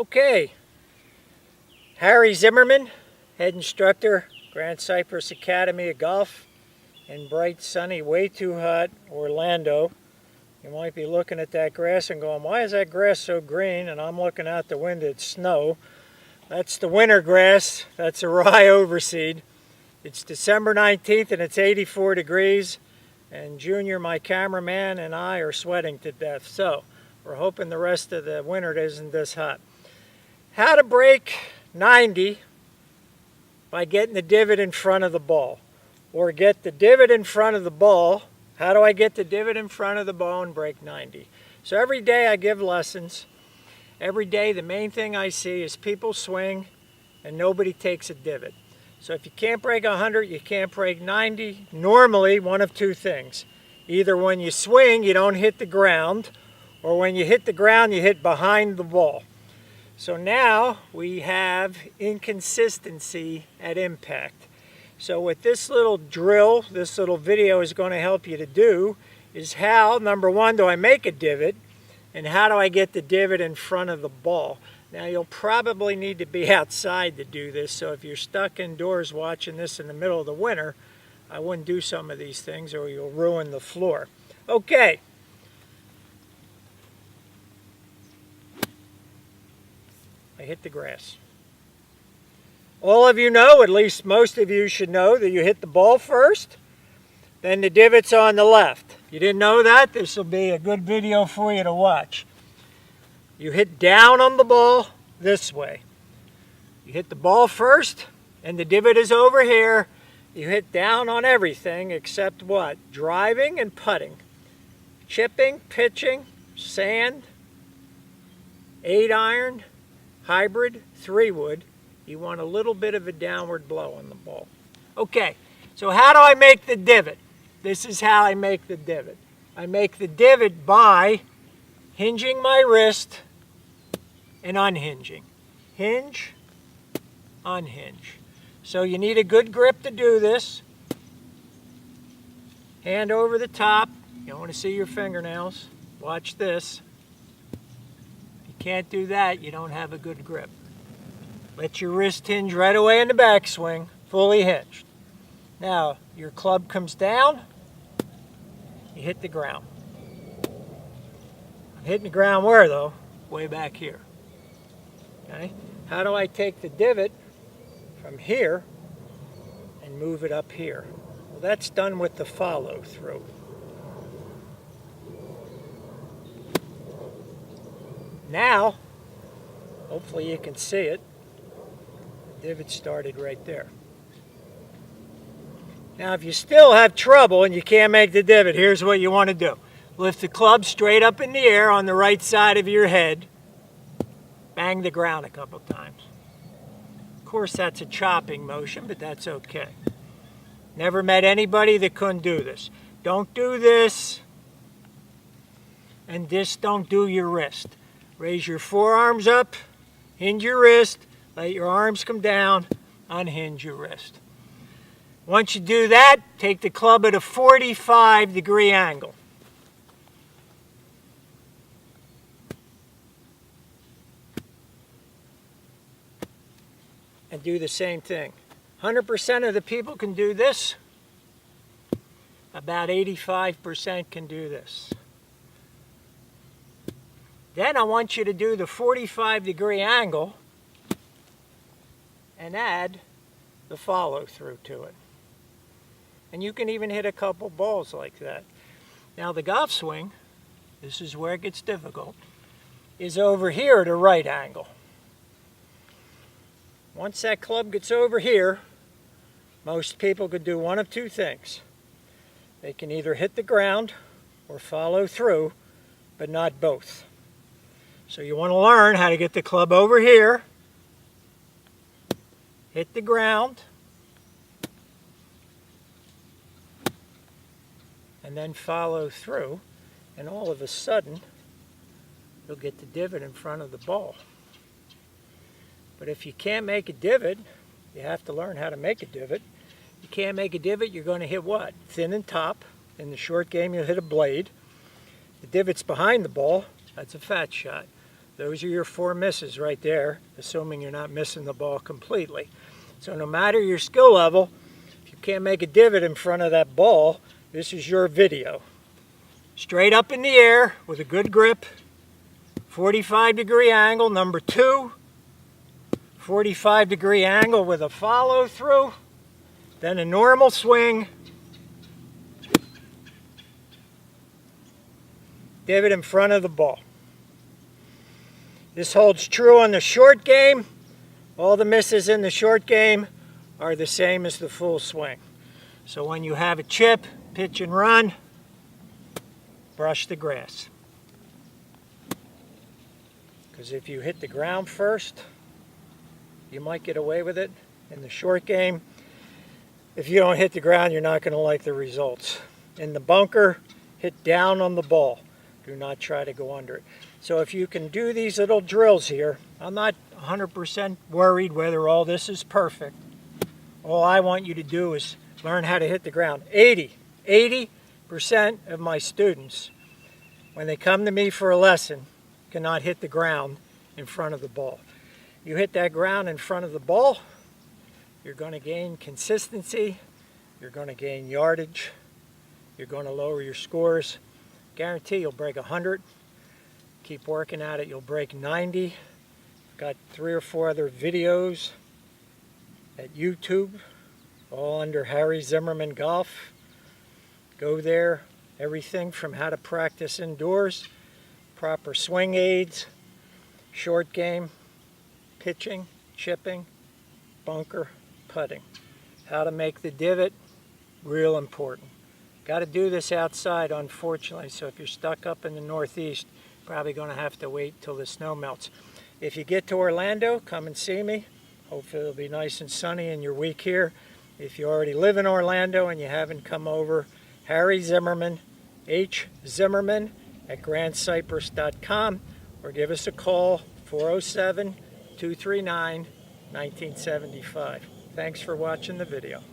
Okay, Harry Zimmerman, head instructor, Grand Cypress Academy of Golf in bright, sunny, way too hot Orlando. You might be looking at that grass and going, why is that grass so green? And I'm looking out the window, it's snow. That's the winter grass. That's a rye overseed. It's December 19th and it's 84 degrees. And Junior, my cameraman, and I are sweating to death. So we're hoping the rest of the winter isn't this hot. How to break 90 by getting the divot in front of the ball. Or get the divot in front of the ball. How do I get the divot in front of the ball and break 90? So every day I give lessons. Every day the main thing I see is people swing and nobody takes a divot. So if you can't break 100, you can't break 90. Normally, one of two things. Either when you swing, you don't hit the ground, or when you hit the ground, you hit behind the ball. So now we have inconsistency at impact. So what this little drill, this little video is going to help you to do is how, number one, do I make a divot, and how do I get the divot in front of the ball? Now you'll probably need to be outside to do this, so if you're stuck indoors watching this in the middle of the winter, I wouldn't do some of these things or you'll ruin the floor. Okay. I hit the grass. All of you know, at least most of you should know, that you hit the ball first, then the divot's on the left. If you didn't know that, this will be a good video for you to watch. You hit down on the ball this way. You hit the ball first, and the divot is over here. You hit down on everything except what? Driving and putting. Chipping, pitching, sand, 8-iron, hybrid, 3-wood. You want a little bit of a downward blow on the ball. Okay, so how do I make the divot? This is how I make the divot. I make the divot by hinging my wrist and unhinging. Hinge, unhinge. So you need a good grip to do this. Hand over the top. You don't want to see your fingernails. Watch this. If you can't do that, you don't have a good grip. Let your wrist hinge right away in the backswing, fully hinged. Now, your club comes down, you hit the ground. I'm hitting the ground where though? Way back here. Okay? How do I take the divot from here and move it up here? Well, that's done with the follow through. Now, hopefully you can see it. The divot started right there. Now, if you still have trouble and you can't make the divot, here's what you want to do. Lift the club straight up in the air on the right side of your head. Bang the ground a couple times. Of course, that's a chopping motion, but that's okay. Never met anybody that couldn't do this. Don't do this, and this don't do your wrist. Raise your forearms up, hinge your wrist, let your arms come down, unhinge your wrist. Once you do that, take the club at a 45-degree angle. And do the same thing. 100% of the people can do this. About 85% can do this. Then I want you to do the 45-degree angle and add the follow through to it. And you can even hit a couple balls like that. Now the golf swing, this is where it gets difficult, is over here at a right angle. Once that club gets over here, most people could do one of two things. They can either hit the ground or follow through, but not both. So you want to learn how to get the club over here, hit the ground, and then follow through, and all of a sudden, you'll get the divot in front of the ball. But if you can't make a divot, you have to learn how to make a divot. You can't make a divot, you're going to hit what? Thin and top. In the short game, you'll hit a blade. The divot's behind the ball, that's a fat shot. Those are your 4 misses right there, assuming you're not missing the ball completely. So no matter your skill level, if you can't make a divot in front of that ball, this is your video. Straight up in the air with a good grip, 45-degree angle, number 2, 45-degree angle with a follow through, then a normal swing, divot in front of the ball. This holds true on the short game. All the misses in the short game are the same as the full swing. So when you have a chip, pitch and run, brush the grass. Because if you hit the ground first, you might get away with it. In the short game, if you don't hit the ground, you're not going to like the results. In the bunker, hit down on the ball. Do not try to go under it. So if you can do these little drills here, I'm not 100% worried whether all this is perfect. All I want you to do is learn how to hit the ground. 80% of my students, when they come to me for a lesson, cannot hit the ground in front of the ball. You hit that ground in front of the ball, you're going to gain consistency, you're going to gain yardage, you're going to lower your scores. Guarantee you'll break 100. Keep working at it, you'll break 90. Got 3 or 4 other videos at YouTube, all under Harry Zimmerman Golf. Go there. Everything from how to practice indoors, proper swing aids, short game, pitching, chipping, bunker, putting. How to make the divot, real important. Got to do this outside, unfortunately, so if you're stuck up in the Northeast, probably going to have to wait till the snow melts. If you get to Orlando, come and see me. Hopefully it'll be nice and sunny in your week here. If you already live in Orlando and you haven't come over, Harry Zimmerman, H. Zimmerman at grandcypress.com, or give us a call, 407-239-1975. Thanks for watching the video.